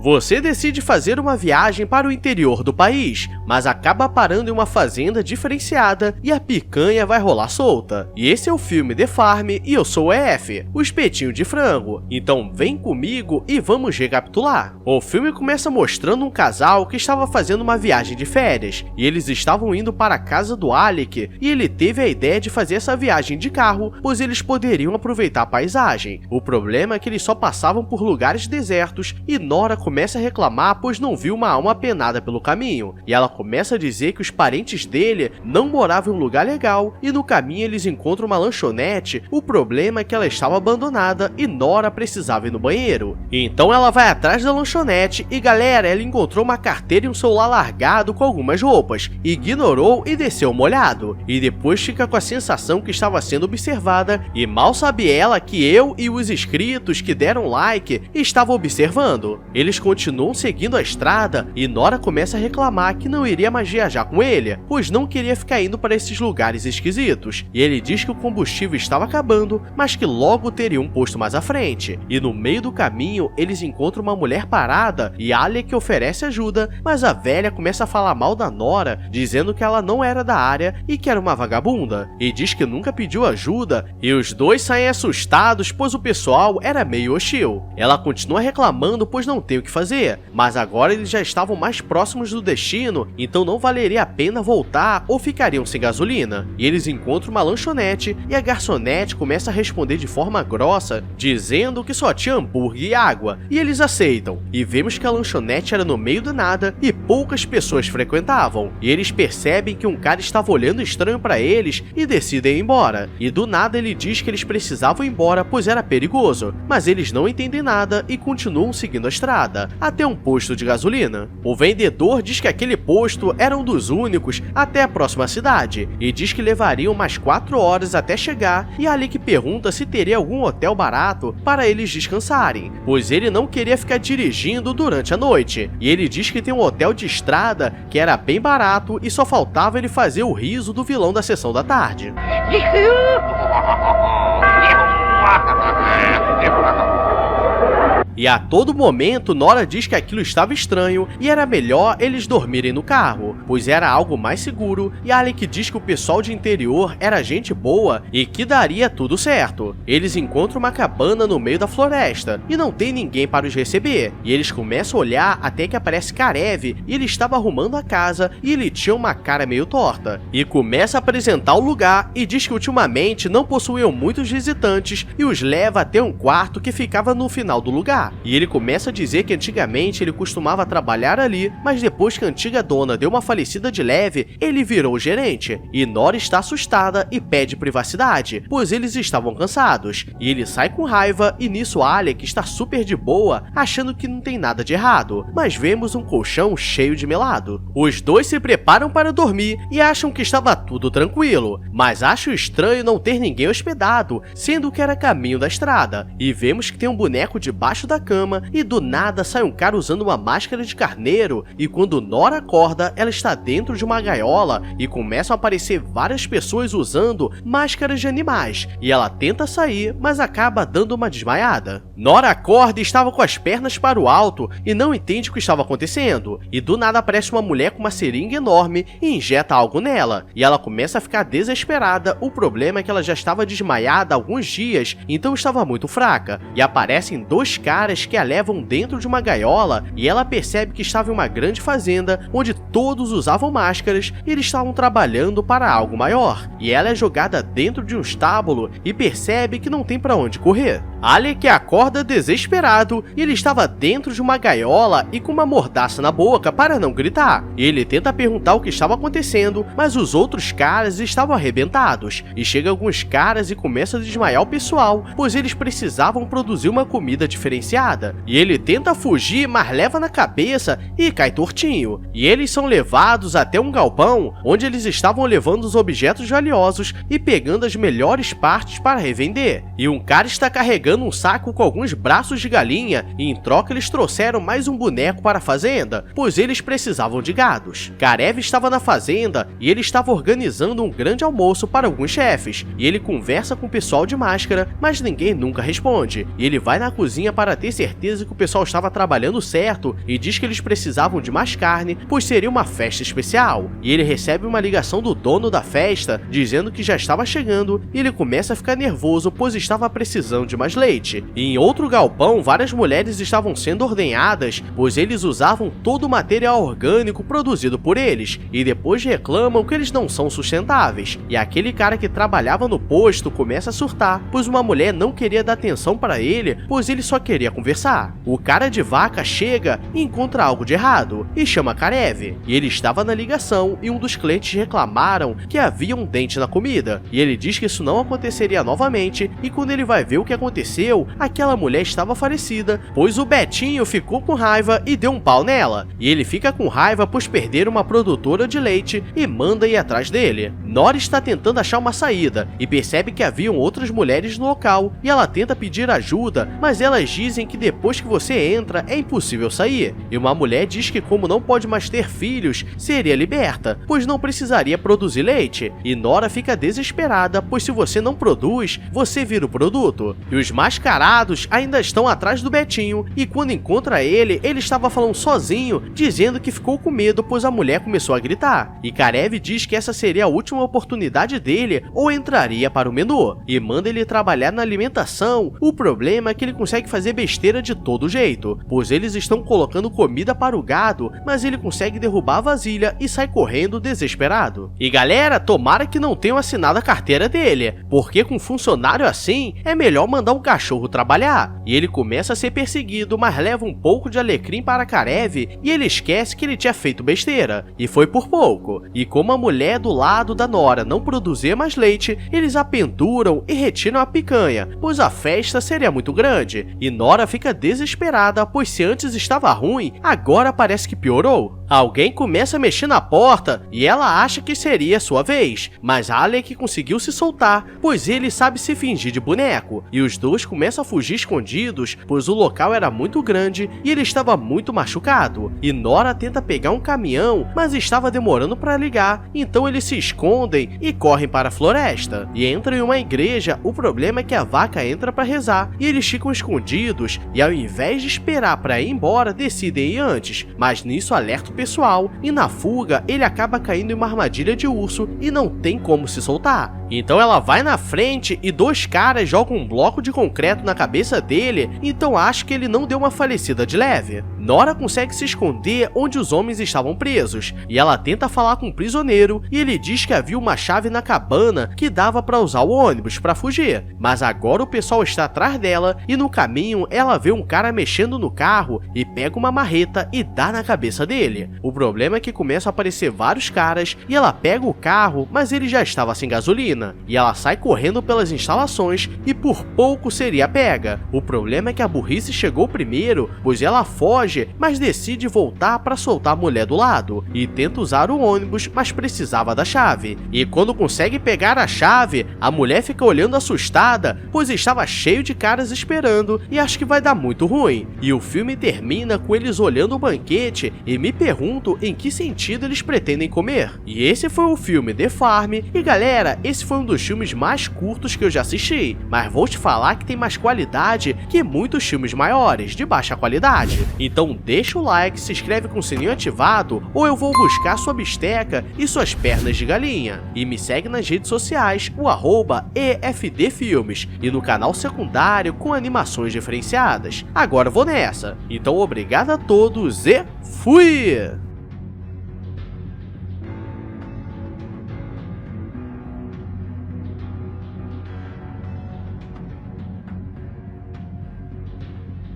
Você decide fazer uma viagem para o interior do país, mas acaba parando em uma fazenda diferenciada e a picanha vai rolar solta. E esse é o filme The Farm e eu sou o EF, o espetinho de frango. Então vem comigo e vamos recapitular. O filme começa mostrando um casal que estava fazendo uma viagem de férias e eles estavam indo para a casa do Alec e ele teve a ideia de fazer essa viagem de carro, pois eles poderiam aproveitar a paisagem. O problema é que eles só passavam por lugares desertos e Nora começa a reclamar pois não viu uma alma penada pelo caminho, e ela começa a dizer que os parentes dele não moravam em um lugar legal e no caminho eles encontram uma lanchonete. O problema é que ela estava abandonada e Nora precisava ir no banheiro. Então ela vai atrás da lanchonete e galera, ela encontrou uma carteira e um celular largado com algumas roupas, ignorou e desceu molhado, e depois fica com a sensação que estava sendo observada e mal sabe ela que eu e os inscritos que deram like estavam observando. Eles continuam seguindo a estrada e Nora começa a reclamar que não iria mais viajar com ele, pois não queria ficar indo para esses lugares esquisitos, e ele diz que o combustível estava acabando, mas que logo teria um posto mais à frente. E no meio do caminho eles encontram uma mulher parada e Alec oferece ajuda, mas a velha começa a falar mal da Nora, dizendo que ela não era da área e que era uma vagabunda, e diz que nunca pediu ajuda, e os dois saem assustados pois o pessoal era meio hostil. Ela continua reclamando pois não tem o que fazer, mas agora eles já estavam mais próximos do destino, então não valeria a pena voltar ou ficariam sem gasolina. E eles encontram uma lanchonete e a garçonete começa a responder de forma grossa, dizendo que só tinha hambúrguer e água, e eles aceitam. E vemos que a lanchonete era no meio do nada e poucas pessoas frequentavam, e eles percebem que um cara estava olhando estranho para eles e decidem ir embora. E do nada ele diz que eles precisavam ir embora pois era perigoso, mas eles não entendem nada e continuam seguindo a estrada, até um posto de gasolina. O vendedor diz que aquele posto era um dos únicos até a próxima cidade, e diz que levariam mais 4 horas até chegar, e Alec pergunta se teria algum hotel barato para eles descansarem, pois ele não queria ficar dirigindo durante a noite, e ele diz que tem um hotel de estrada que era bem barato e só faltava ele fazer o riso do vilão da sessão da tarde. E a todo momento Nora diz que aquilo estava estranho e era melhor eles dormirem no carro, pois era algo mais seguro, e Alec diz que o pessoal de interior era gente boa e que daria tudo certo. Eles encontram uma cabana no meio da floresta e não tem ninguém para os receber, e eles começam a olhar até que aparece Karev e ele estava arrumando a casa e ele tinha uma cara meio torta, e começa a apresentar o lugar e diz que ultimamente não possuíam muitos visitantes e os leva até um quarto que ficava no final do lugar. E ele começa a dizer que antigamente ele costumava trabalhar ali, mas depois que a antiga dona deu uma falecida de leve, ele virou o gerente. E Nora está assustada e pede privacidade, pois eles estavam cansados. E ele sai com raiva e nisso Alec está super de boa, achando que não tem nada de errado, mas vemos um colchão cheio de melado. Os dois se preparam para dormir e acham que estava tudo tranquilo, mas acham estranho não ter ninguém hospedado, sendo que era caminho da estrada. E vemos que tem um boneco debaixo da cama e do nada sai um cara usando uma máscara de carneiro, e quando Nora acorda ela está dentro de uma gaiola e começam a aparecer várias pessoas usando máscaras de animais, e ela tenta sair mas acaba dando uma desmaiada. Nora acorda e estava com as pernas para o alto e não entende o que estava acontecendo, e do nada aparece uma mulher com uma seringa enorme e injeta algo nela, e ela começa a ficar desesperada. O problema é que ela já estava desmaiada há alguns dias, então estava muito fraca, e aparecem 2 caras que a levam dentro de uma gaiola e ela percebe que estava em uma grande fazenda onde todos usavam máscaras e eles estavam trabalhando para algo maior, e ela é jogada dentro de um estábulo e percebe que não tem para onde correr. Alec acorda desesperado e ele estava dentro de uma gaiola e com uma mordaça na boca para não gritar. Ele tenta perguntar o que estava acontecendo, mas os outros caras estavam arrebentados, e chegam alguns caras e começam a desmaiar o pessoal, pois eles precisavam produzir uma comida diferenciada. E ele tenta fugir, mas leva na cabeça e cai tortinho. E eles são levados até um galpão, onde eles estavam levando os objetos valiosos e pegando as melhores partes para revender. E um cara está carregando um saco com alguns braços de galinha, e em troca eles trouxeram mais um boneco para a fazenda, pois eles precisavam de gados. Karev estava na fazenda e ele estava organizando um grande almoço para alguns chefes, e ele conversa com o pessoal de máscara, mas ninguém nunca responde. E ele vai na cozinha para ter certeza que o pessoal estava trabalhando certo e diz que eles precisavam de mais carne, pois seria uma festa especial. E ele recebe uma ligação do dono da festa, dizendo que já estava chegando, e ele começa a ficar nervoso, pois estava precisando de mais leite. E em outro galpão, várias mulheres estavam sendo ordenhadas, pois eles usavam todo o material orgânico produzido por eles, e depois reclamam que eles não são sustentáveis. E aquele cara que trabalhava no posto começa a surtar, pois uma mulher não queria dar atenção para ele, pois ele só queria conversar. O cara de vaca chega e encontra algo de errado, e chama Karev. E ele estava na ligação, e um dos clientes reclamaram que havia um dente na comida, e ele diz que isso não aconteceria novamente, e quando ele vai ver o que aconteceu, aquela mulher estava falecida, pois o Betinho ficou com raiva e deu um pau nela. E ele fica com raiva pois perderam uma produtora de leite e manda ir atrás dele. Nora está tentando achar uma saída e percebe que haviam outras mulheres no local, e ela tenta pedir ajuda, mas elas dizem que depois que você entra é impossível sair. E uma mulher diz que como não pode mais ter filhos, seria liberta, pois não precisaria produzir leite. E Nora fica desesperada, pois se você não produz, você vira o produto. E os mascarados ainda estão atrás do Betinho, e quando encontra ele, ele estava falando sozinho, dizendo que ficou com medo pois a mulher começou a gritar. E Karev diz que essa seria a última oportunidade dele ou entraria para o menu, e manda ele trabalhar na alimentação. O problema é que ele consegue fazer besteira de todo jeito, pois eles estão colocando comida para o gado, mas ele consegue derrubar a vasilha e sai correndo desesperado. E galera, tomara que não tenham assinado a carteira dele, porque com um funcionário assim, é melhor mandar um cachorro trabalhar. E ele começa a ser perseguido, mas leva um pouco de alecrim para Karev, e ele esquece que ele tinha feito besteira, e foi por pouco. E como a mulher do lado da Nora não produzia mais leite, eles a penduram e retiram a picanha, pois a festa seria muito grande. E Nora fica desesperada, pois se antes estava ruim, agora parece que piorou. Alguém começa a mexer na porta e ela acha que seria sua vez, mas Alec conseguiu se soltar, pois ele sabe se fingir de boneco, e os dois começam a fugir escondidos, pois o local era muito grande e ele estava muito machucado. E Nora tenta pegar um caminhão, mas estava demorando para ligar, então eles se escondem e correm para a floresta. E entram em uma igreja. O problema é que a vaca entra para rezar, e eles ficam escondidos, e ao invés de esperar para ir embora, decidem ir antes, mas nisso alerta o pessoal, e na fuga ele acaba caindo em uma armadilha de urso e não tem como se soltar. Então ela vai na frente e dois caras jogam um bloco de concreto na cabeça dele, então acho que ele não deu uma falecida de leve. Nora consegue se esconder onde os homens estavam presos, e ela tenta falar com um prisioneiro, e ele diz que havia uma chave na cabana que dava para usar o ônibus para fugir, mas agora o pessoal está atrás dela, e no caminho ela vê um cara mexendo no carro e pega uma marreta e dá na cabeça dele. O problema é que começam a aparecer vários caras, e ela pega o carro, mas ele já estava sem gasolina, e ela sai correndo pelas instalações e por pouco seria pega. O problema é que a burrice chegou primeiro, pois ela foge, mas decide voltar para soltar a mulher do lado, e tenta usar o ônibus, mas precisava da chave. E quando consegue pegar a chave, a mulher fica olhando assustada, pois estava cheio de caras esperando e acho que vai dar muito ruim. E o filme termina com eles olhando o banquete e me pergunto em que sentido eles pretendem comer. E esse foi o filme The Farm, e galera, esse foi um dos filmes mais curtos que eu já assisti, mas vou te falar que tem mais qualidade que muitos filmes maiores, de baixa qualidade. Então deixa o like, se inscreve com o sininho ativado, ou eu vou buscar sua bisteca e suas pernas de galinha. E me segue nas redes sociais, o @EFDFilmes, e no canal secundário com animações diferenciadas. Agora eu vou nessa. Então obrigado a todos e fui!